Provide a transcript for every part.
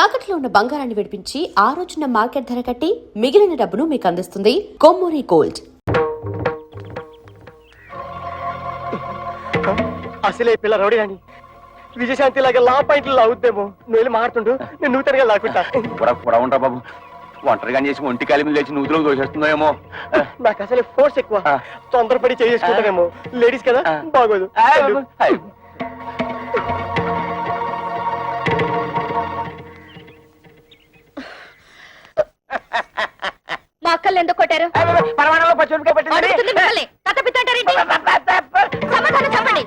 తాకట్లో ఉన్న బంగారాన్ని విడిపించి ఆ రోజున మార్కెట్ ధర కట్టి మిగిలిన డబ్బును మీకు అందిస్తుంది కొమ్మూరి గోల్డ్. అసలే పిల్ల రౌడీ అని విజయశాంతి లాగా లా పాయింట్లు లాగుద్దేమో. నువ్వు మారుతుండు, నేను నూతనగా లాక్కుంటా. కూడా ఉంటా బాబు. ఒంటరిగా చేసి ఒంటి కాలి మీద లేచి నూతులకు దోషేస్తుందేమో. నాకు అసలే ఫోర్స్ ఎక్కువ, తొందరపడి చేసుకుంటానేమో. లేడీస్ కదా, బాగోదు. మా అక్కలు ఎందుకు కొట్టారు? పరమాణంలో పచ్చిమిరపకాయ పెట్టింది. సమాధానం చెప్పండి.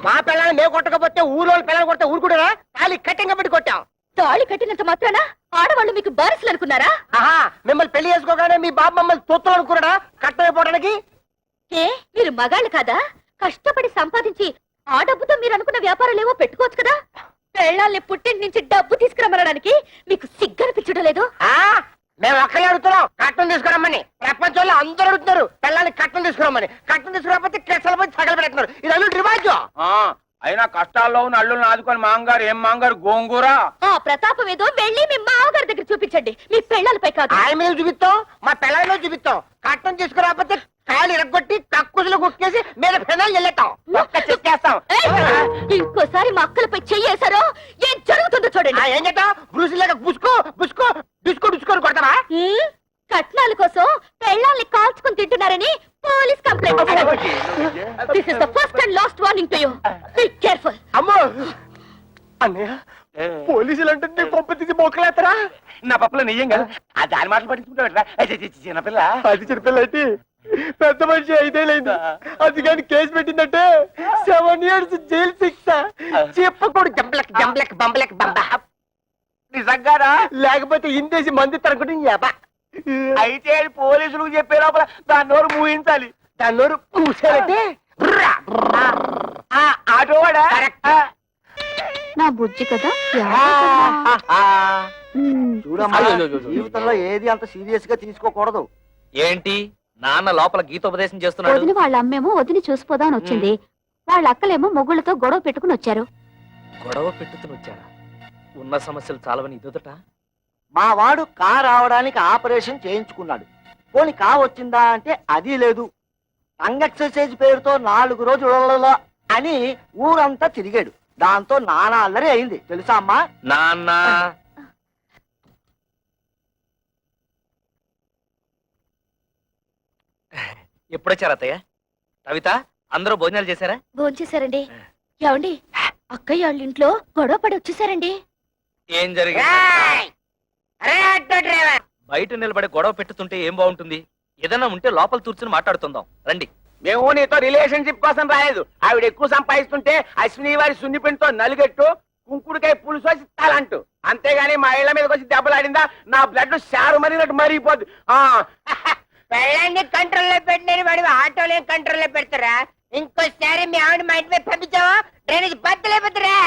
మా పిల్లల్ని మేము కొట్టకపోతే ఊళ్ళో పిల్లలు కొడితే ఊరుకుంటారా? తాళి కట్టింగా పెట్టి కొట్టాం. తాళి కట్టినంత మాత్రాన ఆడవాళ్ళు మీకు బారసులు అనుకున్నారా? ఆహా, మిమ్మల్ని పెళ్లి చేసుకోగానే మీ బాబు మమ్మల్ని తొత్తులు అనుకున్నాడా కట్టమైపోవడానికి? ఏ మీరు మగాళ్ళు కాదా? కష్టపడి సంపాదించి ఆ డబ్బుతో మీరు అనుకున్న వ్యాపారాలేవో పెట్టుకోవచ్చు కదా. పెళ్ళాల్ని పుట్టింటి నుంచి డబ్బు తీసుకురమ్మనడానికి మీకు సిగ్గనిపించడం లేదు? మేము ఒక్కరే అడుగుతున్నాం కట్టం తీసుకురమ్మని. ప్రపంచంలో అందరూ అడుగుతున్నారు పిల్లల్ని కట్టం తీసుకురమ్మని. కట్టం తీసుకురాకపోతే కేసులు పోయి తగలు పెడుతున్నారు. ఇది అల్లు రివాజు. అయినా కష్టాల్లో ఉన్న అల్లుల్ని ఆదుకొని మాంగారు ఏం మాంగారు గోంగూర. ఆ ప్రతాపం ఏదో వెళ్ళి మీ మామగారి దగ్గర చూపించండి, మీ పెళ్ళాలపై కాదు. ఆయన మీద చూపిస్తాం, మా పిల్లల మీద చూపిస్తాం. కట్టం తీసుకురాకపోతే కాయలు ఇరగొట్టి కక్కుసులు కుక్కేసి మీద ఫెనాలు వెళ్ళేస్తాం. చేస్తాం. ఇంకోసారి మా అక్కలపై చెయ్యేశారో ఏం జరుగుతుందో చూడండి. ఏం చేద్దాం? బ్రూసిలాగా బుసుకో బుసుకో డిస్కో డిస్కోని కొడతావా? కట్నాల కోసం పెళ్ళాల్ని కాల్చుకుని తింటున్నారని police complaint. This is the first and last warning to you. Be careful. అమ్మో అన్నయ్య, పోలీసులు అంటే పంప తీసి మోకలేస్తారా? నా పప్పులో నెయ్యం కదా, ఆ దాని మాటలు పట్టించుకుంటా. చిన్నపిల్ల అది చిన్నపిల్ల అంటే పెద్ద మనిషి 5 ఏళ్ళైంది. అది కానీ కేసు పెట్టిందంటే 7 years జైలు శిక్ష. చెప్పకూడదు జంబలక్ జంబలక్ బంబలక్ బంబ. నిజంగానా? లేకపోతే ఇందేసి మంది తరగడం. అయితే పోలీసులకు చెప్పే లోపల దాని నోరు మూయించాలి. దాని నోరు పూసారంటే ఆటోవాడా? నా బుజ్జి కదా. చూడమ్మా, జీవితంలో ఏది అంత సీరియస్ గా తీసుకోకూడదు. ఏంటి నాన్న లోపల గీతోపదేశం చేస్తున్నాడు? వదిన వాళ్ళ అమ్మేమో వదిని చూసిపోదాని వచ్చింది. వాళ్ళ అక్కలేమో మొగుళ్ళతో గొడవ పెట్టుకుని వచ్చారు. గొడవ పెట్టుకుని వచ్చారా? ఉన్న సమస్యలు చాలవని ఇదొదట. మా వాడు కా రావడానికి ఆపరేషన్ చేయించుకున్నాడు. పోనీ కా వచ్చిందా అంటే అది లేదు. టంగ్ ఎక్సర్సైజ్ పేరుతో 4 రోజులలో అని ఊరంతా తిరిగాడు. దాంతో నానా అల్లరి అయింది తెలుసా అమ్మా? నాన్న ఎప్పుడొచ్చారు అత్తయ్య? కవిత, అందరూ భోజనాలు చేశారా? భోంచేశారండి. ఏమండి, అక్కయ్య వాళ్ళ ఇంట్లో గొడవ పడి వచ్చేసారండి. ఏం జరిగింది? బయట నిలబడి గొడవ పెట్టుతుంటే ఏం బాగుంటుంది? ఏదైనా ఉంటే లోపల కూర్చుని మాట్లాడుతుందాం రండి. మేము నీతో రిలేషన్షిప్ కోసం రాలేదు. ఆవిడ ఎక్కువ సంపాదిస్తుంటే అశ్విని వారి సున్నిపిండితో నలుగెట్టు కుంకుడుకాయ పులుసు వచ్చి తలంటూ, అంతేగాని మా ఇళ్ల మీదకి వచ్చి దెబ్బలాడిందా నా బ్లడ్ షారు మరినట్టు మరిగిపోద్దు. పెళ్ళాన్ని కంట్రోల్లో పెట్టిన వాడు ఆటోలే కంట్రోల్లో పెడతారా? ఇంకోసారి మీ ఆవిడ మా ఇంటి మీద పంపించావా డ్రైనేజ్ బద్దలేపోతారా?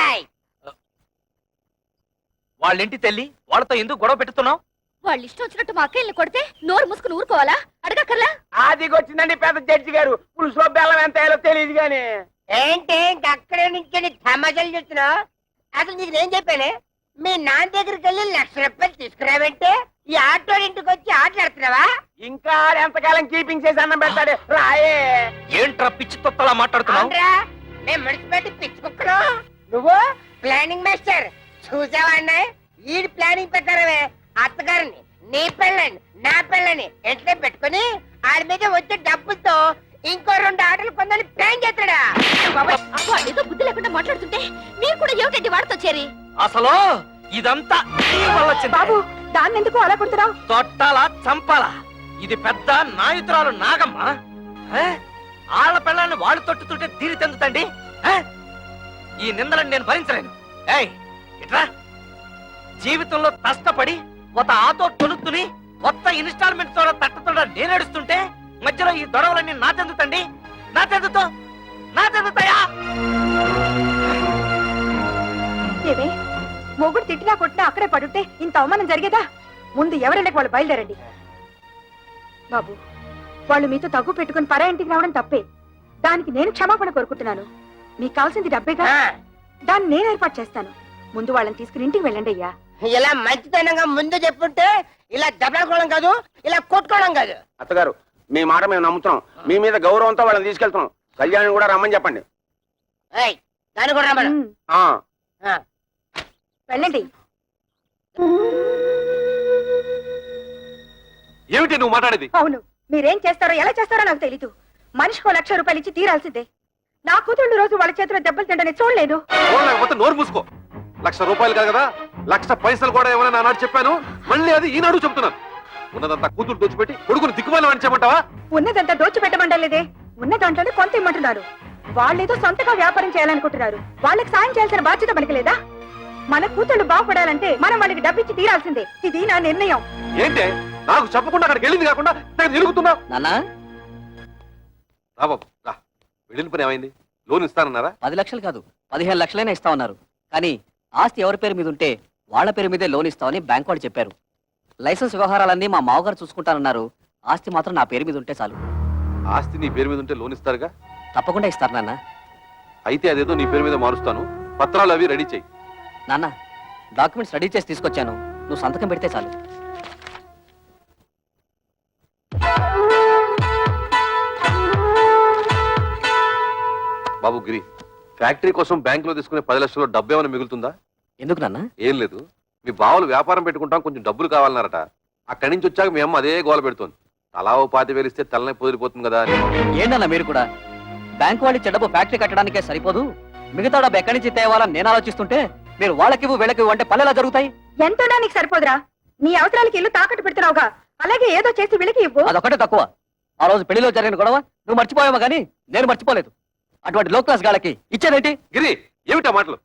వాళ్ళింటి తెల్లి వాళ్ళతో ఎందుకు గొడవ పెట్టుతున్నావు? వాళ్ళు ఇష్టం వచ్చినట్టు మా అక్కయ్యని కొడితే నోరు మూసుకుని ఊరుకోవాలా? అడగక్కర్లా? ఆదిగొచ్చిందండి పెద్ద జడ్జి గారు. పులుసులో బెల్లం ఎంత వేయాలో తెలియదు గాని. ఏంటి అక్కడే నుంచి తమాషాలు చూస్తున్నావు? అసలు నీకు నేను చెప్పానే, మీ నాన్న దగ్గరికి వెళ్ళి 1,00,000 రూపాయలు తీసుకురావంటే ఈ ఆటో ఇంటికి వచ్చి ఆటలాడుతున్నావా? ఇంకా ఎంతకాలం కీపింగ్ చేసి అన్నం పెడతాడు రాయే. ఏంట్రా పిచ్చి తొత్తలా మాట్లాడుతున్నావు? మేము మున్సిపాలిటీ పిచ్చి కుక్కలు, నువ్వు ప్లానింగ్ మాస్టర్. చూసావా అన్నాయి, ఈ ప్లానింగ్ ప్రకారమే అత్తగారిని నీ పెళ్ళని నా పెళ్ళని ఎట్లా పెట్టుకుని ఆడి మీద వచ్చే డబ్బులతో ఇంకో 2 ఆటలు కొందని ప్లాన్ చేస్తాడా? వాడితో బుద్ధి లేకుండా మాట్లాడుతుంటే మీరు కూడా ఏమిటండి వాడితో చేరి? అసలు ఇదంతా నీ వల్ల వచ్చింది. బాబు, దాన్ని ఎందుకు అలా కొడుతున్నావు? తొట్టాలా చంపాలా? ఇది పెద్ద నాయుతురాలు నాగమ్మ. ఆళ్ళ పిల్లల్ని వాళ్ళు తొట్టుతుంటే తీరి తెందుతండి. ఈ నిందలను నేను భరించలేను. ఏయ్ ఇట్రా, జీవితంలో కష్టపడి ఒక ఆటో తొలుతుని కొత్త ఇన్స్టాల్మెంట్ తో తట్టతో నేను ఏడుస్తుంటే మధ్యలో ఈ గొడవలన్నీ నా తెందుతండి. నా తెందుతాయా? మొగుడు తిట్టినా కొట్టినా అక్కడే పడుంటే ఇంత అవమానం జరిగేదా? ముందు ఎవరైనా వాళ్ళు బయలుదేరండి. బాబు, వాళ్ళు మీతో తగ్గు పెట్టుకుని పరా ఇంటికి రావడం తప్పే. దానికి నేను క్షమాపణ కోరుకుంటున్నాను. మీకు కావాల్సింది డబ్బేగా. దాన్ని నేను ఏర్పాటు చేస్తాను. ముందు వాళ్ళని తీసుకుని ఇంటికి వెళ్ళండి అయ్యా. ఇలా మంచితనంగా ముందు చెప్పుంటే ఇలా దెబ్బలాడుకోవడం కాదు, ఇలా కొట్టుకోవడం కాదు. అత్తగారు మీ మాట మేము నమ్ముతున్నాం. మీ మీద గౌరవంతో వాళ్ళని తీసుకెళ్తున్నాం. కళ్యాణ్ కూడా రమ్మని చెప్పండి. ఏయ్, దాన్ని కూడా రమ్మను. ఉమ్, ఆ వెళ్ళండి. ఏమిటి నువ్వు మాట్లాడేది? అవును, మీరేం చేస్తారో ఎలా చేస్తారో నాకు తెలీదు. మనిషికో 1,00,000 రూపాయలు ఇచ్చి తీరాల్సిందే. నా కూతుళ్ళు రోజు వాళ్ళ చేతిలో దెబ్బలు తింటని చూడలేదు. లేకపోతే నోరు మూసుకో. 1,00,000 రూపాయలు కాదు కదా, 1,00,000 పైసలు కూడా ఏమైనా నానాడు చెప్పాను. మళ్ళీ అది ఈనాడు చెప్తున్నాను. ఉన్నదంతా కూతురు దోచిపెట్టి కొడుకుని దిక్కుమాలి అని చెప్పమంటావా? ఉన్నదంతా దోచిపెట్టమంటలేదే, ఉన్న దాంట్లోనే కొంత ఇమ్మంటున్నారు. వాళ్ళేదో సొంతగా వ్యాపారం చేయాలనుకుంటున్నారు. వాళ్ళకి సాయం చేయాల్సిన బాధ్యత మనకి లేదా? మన కూతుళ్ళు బాగుపడాలంటే మనం వాళ్ళకి డబ్బిచ్చి తీరాల్సిందే. ఇది నా నిర్ణయం. ఏంటే నాకు చెప్పకుండా అక్కడికి వెళ్ళింది కాకుండా ఇక్కడ తిరుగుతున్నావు? నాన్నా రా బాబు రా. వెళ్ళిన పని ఏమైంది? లోన్ ఇస్తానన్నారా? 10 లక్షలు కాదు 15 లక్షలైనా ఇస్తామన్నారు. కానీ ఆస్తి ఎవరి పేరు మీద ఉంటే వాళ్ళ పేరు మీదే లోన్ ఇస్తామని బ్యాంక్ వాళ్ళు చెప్పారు. లైసెన్స్ వ్యవహారాలన్నీ మా మామగారు చూసుకుంటానన్నారు. ఆస్తి మాత్రం నా పేరు మీద ఉంటే చాలు. ఆస్తి నీ పేరు మీద ఉంటే లోన్ ఇస్తారుగా? తప్పకుండా ఇస్తారు నాన్న. అయితే అదేదో నీ పేరు మీద మారుస్తాను. పత్రాలు అవి రెడీ చెయ్యి. నాన్న డాక్యుమెంట్స్ రెడీ చేసి తీసుకొచ్చాను. నువ్వు సంతకం పెడితే చాలు. బాబు గిరి, ఫ్యాక్టరీ కోసం బ్యాంకులో తీసుకునే 10 లక్షల్లో డబ్బు ఏమైనా మిగులుతుందా? ఎందుకు నాన్న? ఏం లేదు, మీ బావలు వ్యాపారం పెట్టుకుంటాం, కొంచెం డబ్బులు కావాలన్నారట. అక్కడి నుంచి వచ్చాక మీ అమ్మ అదే గోల పెడుతోంది. తలా ఓ 25,000 ఇస్తే తలనే పొదిరిపోతుంది కదా అని. ఏంటన్నా మీరు కూడా? బ్యాంకు వాళ్ళు చెడపు ఫ్యాక్టరీ కట్టడానికే సరిపోదు, మిగతా డబ్బు ఎక్కడి నుంచి తేవాలని నేను ఆలోచిస్తుంటే మీరు వాళ్ళకివ్వు వీళ్ళకివ్వు అంటే పల్లెలా జరుగుతాయి. ఎంతోనా నీకు సరిపోదురా? నీ అవసరాలకి ఇల్లు తాకట్టు పెడుతున్నావుగా, అలాగే ఏదో చేసి వీళ్ళకి ఇవ్వు. అదొకటే తక్కువ. ఆ రోజు పెళ్లిలో జరిగిన గొడవ నువ్వు మర్చిపోయావా కానీ నేను మర్చిపోలేదు. అటువంటి లో క్లాస్ గాళ్ళకి ఇచ్చేదేంటి? గిరి, ఏమిటా మాటలు?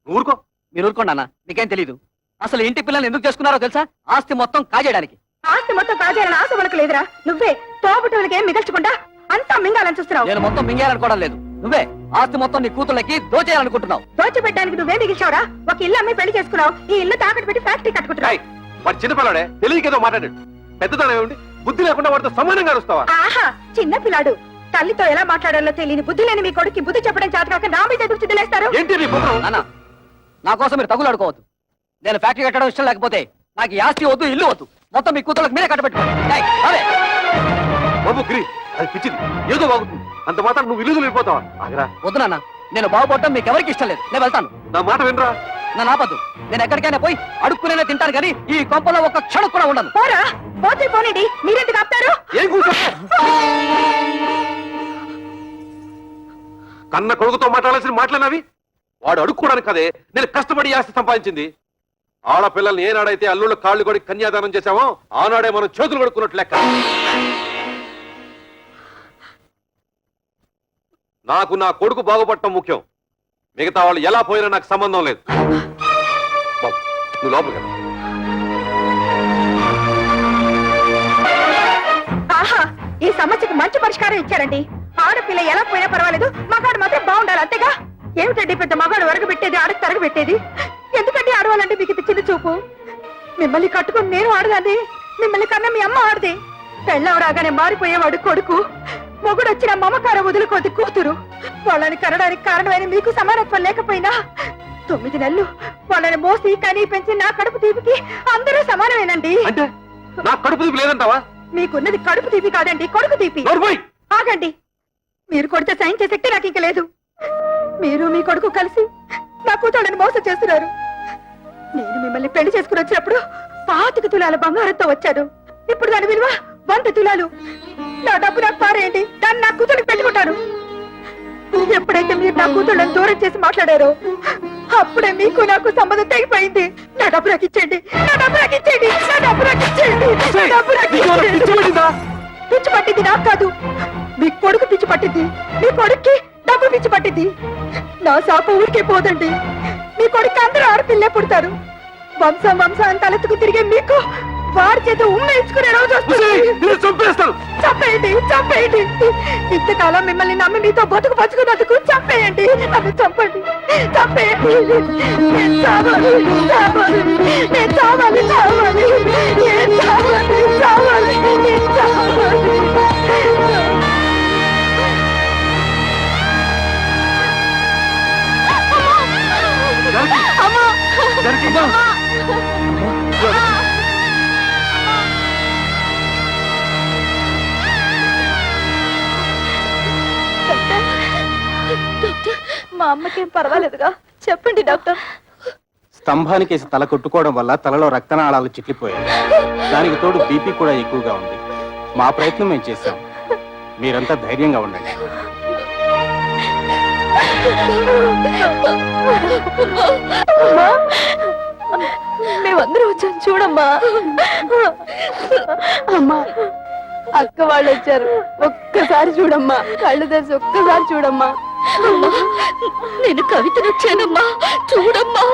నువ్వు ఊరుకో. మీరు ఊరుకోండి అన్న, మీకేం తెలీదు. అసలు ఇంటి పిల్లల్ని ఎందుకు చేసుకున్నారో తెలుసా? ఆస్తి మొత్తం కాజేయడానికి. ఆస్తి మొత్తం కాజేయాలని ఆశ వాళ్ళకి లేదురా. నువ్వే తోబుట్టులకి ఏం మిగల్చకుండా అంతా మింగాలని చూస్తున్నావు. నేను మొత్తం మింగేయాలనుకోవడం లేదు. నువ్వే ఆస్తి మొత్తం నీ కూతుళ్ళకి దోచేయాలనుకుంటున్నావు. దోచిపెట్టడానికి నువ్వే మిగిల్చావురా. ఒక ఇల్లు అమ్మి పెళ్లి చేసుకున్నావు, ఈ ఇల్లు తాకట్టు పెట్టి ఫ్యాక్టరీ కట్టుకుంటున్నావు. ఏయ్, వాడు చిన్నపిల్లాడే, తెలియకేదో మాట్లాడాడు. పెద్దదానం ఏమిటి? బుద్ధి లేకుండా వాడితో సమానంగా అరుస్తావా? ఆహా, చిన్న పిల్లాడు. తల్లితో ఎలా మాట్లాడాలో తెలియని బుద్ధి లేని మీ కొడుకు బుద్ధి చెప్పడం చేతకాక నా మీద ఎదురు చిదిలేస్తారు. ఏంటి నీ పుత్రం? నాన్న నా కోసం మీరు తగులాడుకోవద్దు. నేను ఫ్యాక్టరీ కట్టడం ఇష్టం లేకపోతే నాకు ఈ ఆస్తి వద్దు, ఇల్లు వద్దు. మొత్తం మీ కూతుళ్ళకి మీరే కట్టబెట్టుకోండి. బాబు గిరి, అది పిచ్చిది, ఏదో బాగుతుంది. అంత మాత్రం నువ్వు ఇల్లు వెళ్ళిపోతావా? ఆగరా. వద్దు నాన్న, నేను బాగుపడటం మీకు ఎవరికి ఇష్టం లేదు. నేను వెళ్తాను. నా మాట వినరా? నన్ను ఆపద్దు. నేను ఎక్కడికైనా పోయి అడుక్కునే తింటాను కానీ ఈ కొంపలో ఒక్క క్షణం కూడా ఉండను. పోరా, పోతే పోనండి. మీరెందుకు ఆపుతారు? ఏం కూర్చో? కన్న కొడుకుతో మాట్లాడాల్సిన మాటలన్నవి. వాడు అడుక్కోవడానికి కదే నేను కష్టపడి ఆస్తి సంపాదించింది. ఆడపిల్లల్ని ఏనాడైతే అల్లుళ్ళు కాళ్ళు కొడి కన్యాదానం చేశామో ఆనాడే మనం చేతులు కొడుకున్నట్లు లెక్క. నాకు నా కొడుకు బాగుపడటం ముఖ్యం. మిగతా వాళ్ళు ఎలా పోయినా నాకు సంబంధం లేదు. బాబు, నువ్వు లోపలికి వెళ్ళు. ఆహా, ఈ సమస్యకు మంచి పరిష్కారం ఇచ్చారండి. ఆడపిల్ల ఎలా పోయినా పర్వాలేదు, మగాడు మాత్రం బాగుండాలి, అంతేగా. ఏమిటండి పెద్ద మగాడు వరకు పెట్టేది, ఆడకు తరగ పెట్టేది? ఎందుకంటే ఆడవాలంటే మీకు ఇది చిన్న చూపు? మిమ్మల్ని కట్టుకుని నేను ఆడదాన్ని, మిమ్మల్ని కన్నా మీ అమ్మ ఆడది. పెళ్ళం రాగానే మారిపోయేవాడు కొడుకు, మొగుడు వచ్చిన మమకారం వదులుకోది కూతురు. వాళ్ళని కనడానికి కారణమైన మీకు సమానత్వం లేకపోయినా 9 నెలలు వాళ్ళని మోసి కనీ పెంచి నా కడుపు తీపికి అందరూ సమానమేనండి. అంటే నా కడుపు తీపి లేదంటావా? మీకున్నది కడుపు తీపి కాదండి, కొడుకు తీపి. నోర్మోయ్! ఆగండి, మీరు కొడితే సహించే శక్తి నాకు ఇంక లేదు. మీరు మీ కొడుకు కలిసి నా కూతుళ్ళని మోసం చేస్తున్నారు. నేను మిమ్మల్ని పెళ్లి చేసుకుని వచ్చినప్పుడు 25 తులాల బంగారంతో వచ్చాను. ఇప్పుడు దాని విలువ 100 తులాలు. నా డబ్బు నాకు పారేయండి, దాన్ని నా కూతురికి పెట్టుకుంటాను. ఎప్పుడైతే మీరు నా కూతుళ్ళని దూరం చేసి మాట్లాడారో అప్పుడే మీకు నాకు సంబంధం తెగిపోయింది. నా డబ్బు నాకు ఇచ్చేయండి, నా డబ్బు నాకు ఇచ్చేయండి, నా డబ్బు నాకు ఇచ్చేయండి, నా డబ్బు నాకు ఇచ్చేయండి. పిచ్చి పట్టింది నాకు కాదు, మీ కొడుకు పిచ్చి పట్టింది. మీ కొడుక్కి డబ్బు పిచ్చి పట్టింది. నా శాప ఊరికే పోదండి. మీ కొడుకు అందరూ ఆడపిల్లే పుడతారు. వంశం వంశాన్ని తలెత్తుకు తిరిగే మీకు వారి చేత ఉమ్మేయించుకునే రోజు వస్తుంది. చంపేయండి, చంపేయండి. ఇంతకాలం మిమ్మల్ని నమ్మి మీతో బతుకు పంచుకున్నందుకు చంపేయండి. నన్ను చంపండి, చంపేయండి. నేను చావాలి, చావాలి, నేను చావాలి, చావాలి, నేను చావాలి, చావాలి, నేను చావాలి. మా అమ్మకేం పర్వాలేదుగా చెప్పండి డాక్టర్. స్తంభానికేసి తల కొట్టుకోవడం వల్ల తలలో రక్తనాళాలు చిట్లిపోయాయి. దానికి తోడు బీపీ కూడా ఎక్కువగా ఉంది. మా ప్రయత్నం మేము చేశాం. మీరంతా ధైర్యంగా ఉండండి. మేమందరం వచ్చాం చూడమ్మా. అమ్మా, అక్క వాళ్ళు వచ్చారు. ఒక్కసారి చూడమ్మా, కళ్ళు తెరిచి ఒక్కసారి చూడమ్మా. నేను కవితను వచ్చానమ్మా, చూడమ్మా.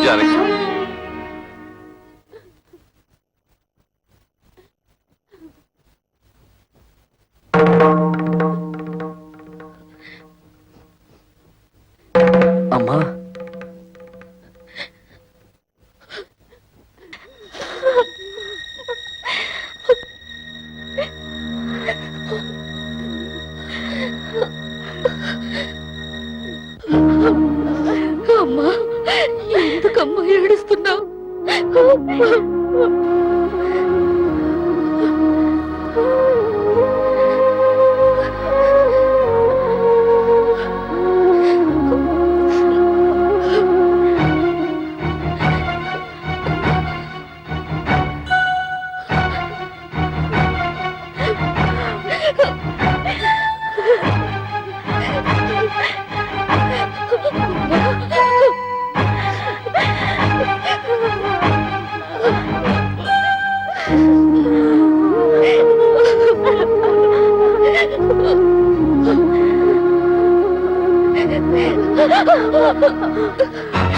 జానకి, అమ్మా, అమ్మా, ఎందుకమ్మా ఏడుస్తున్నావు?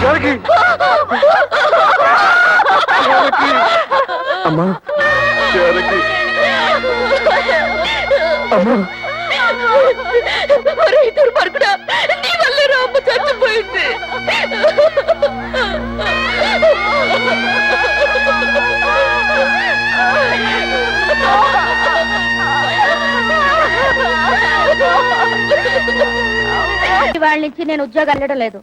జానకి! జానకి! అమ్మా, జానకి! అమ్మా, దుర్మార్గుడా, నీ వల్ల రామ్మ చచ్చిపోయింది. వాళ్ళ నుంచి నేను ఉద్యోగం వెళ్ళడం లేదు.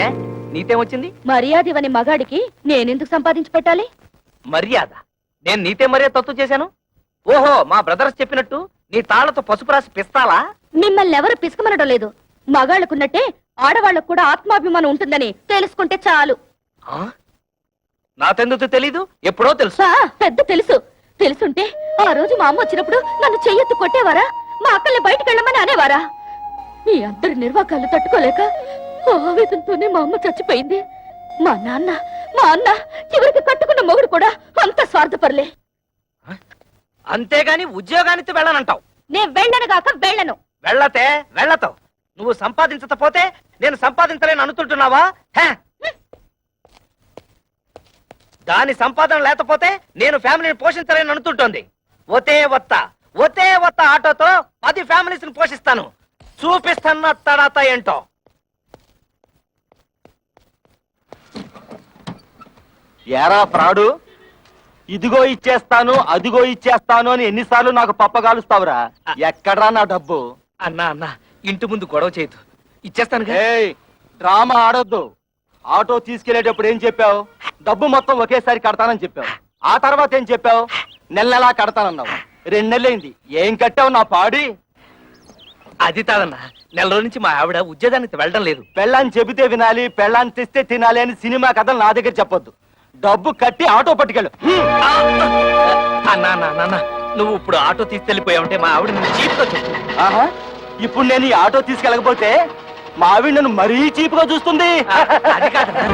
ఏ నీతేమొచ్చింది? మర్యాద ఇవని మగాడికి నేనెందుకు సంపాదించి పెట్టాలి? మర్యాద? నేను నీతే మర్యాద తప్పు చేశాను? ఓహో, మా బ్రదర్స్ చెప్పినట్టు నీ తాళ్లతో పసుపు రాసి పిస్తాలా? మిమ్మల్ని ఎవరు పిసుకమనడం లేదు. మగాళ్ళకున్నట్టే ఆడవాళ్ళకు కూడా ఆత్మాభిమానం ఉంటుందని తెలుసుకుంటే చాలు. ఆ? నాకెందుకు తెలీదు? ఎప్పుడో తెలుసు. పెద్ద తెలుసు. తెలుసుంటే ఆ రోజు మా అమ్మ వచ్చినప్పుడు నన్ను చెయ్యెత్తు కొట్టేవారా? మా అక్కల్ని బయటికి వెళ్ళమని అనేవారా? మీ అందరి నిర్వాకాలు తట్టుకోలేక ఆవేదంతోనే మా అమ్మ చచ్చిపోయింది. మా అన్న చివరికి కట్టుకున్న మొగుడు కూడా అంత స్వార్థపరలే. అంతేగాని ఉద్యోగానికి వెళ్ళనంటావు? నేను వెళ్ళను గాక వెళ్ళను. వెళ్ళతే వెళ్ళతావు. నువ్వు సంపాదించకపోతే నేను సంపాదించలేను అనుకుంటున్నావా? దాని సంపాదన లేకపోతే నేను ఫ్యామిలీని పోషించలేను అనుకుంటోంది. ఒతే వత్త ఆటోతో 10 ఫ్యామిలీస్ ని పోషిస్తాను. చూపిస్తున్న తడాత ఏంటో. ఎరా ఫ్రాడు, ఇదిగో ఇచ్చేస్తాను అదిగో ఇచ్చేస్తాను అని ఎన్నిసార్లు నాకు పప్పగాలుస్తావురా? ఎక్కడ్రా నా డబ్బు? అన్నా ఇంటి ముందు గొడవ చేయదు, ఇచ్చేస్తాను. ఏయ్, డ్రామా ఆడొద్దు. ఆటో తీసుకెళ్లేటప్పుడు ఏం చెప్పావు? డబ్బు మొత్తం ఒకేసారి కడతానని చెప్పావు. ఆ తర్వాత ఏం చెప్పావు? నెలలా కడతానన్నావు. 2 నెలలైంది, ఏం కట్టావు నా పాడి? అది కాదన్నా, నెల రోజుల నుంచి మా ఆవిడ ఉద్యోగానికి వెళ్ళడం లేదు. పెళ్ళాన్ని చెబితే వినాలి, పెళ్ళాన్ని తెస్తే తినాలి అని సినిమా కథలు నా దగ్గర చెప్పొద్దు. డబ్బు కట్టి ఆటో పట్టుకెళ్ళు. అన్నా, నువ్వు ఇప్పుడు ఆటో తీసుకెళ్లిపోయావుంటే మా ఆవిడ నువ్వు చీప్గా చెప్పు. ఆహా, ఇప్పుడు నేను ఈ ఆటో తీసుకెళ్ళకపోతే మా ఆవిడ నన్ను మరీ చీపుగా చూస్తుంది. అది కాదన్నా.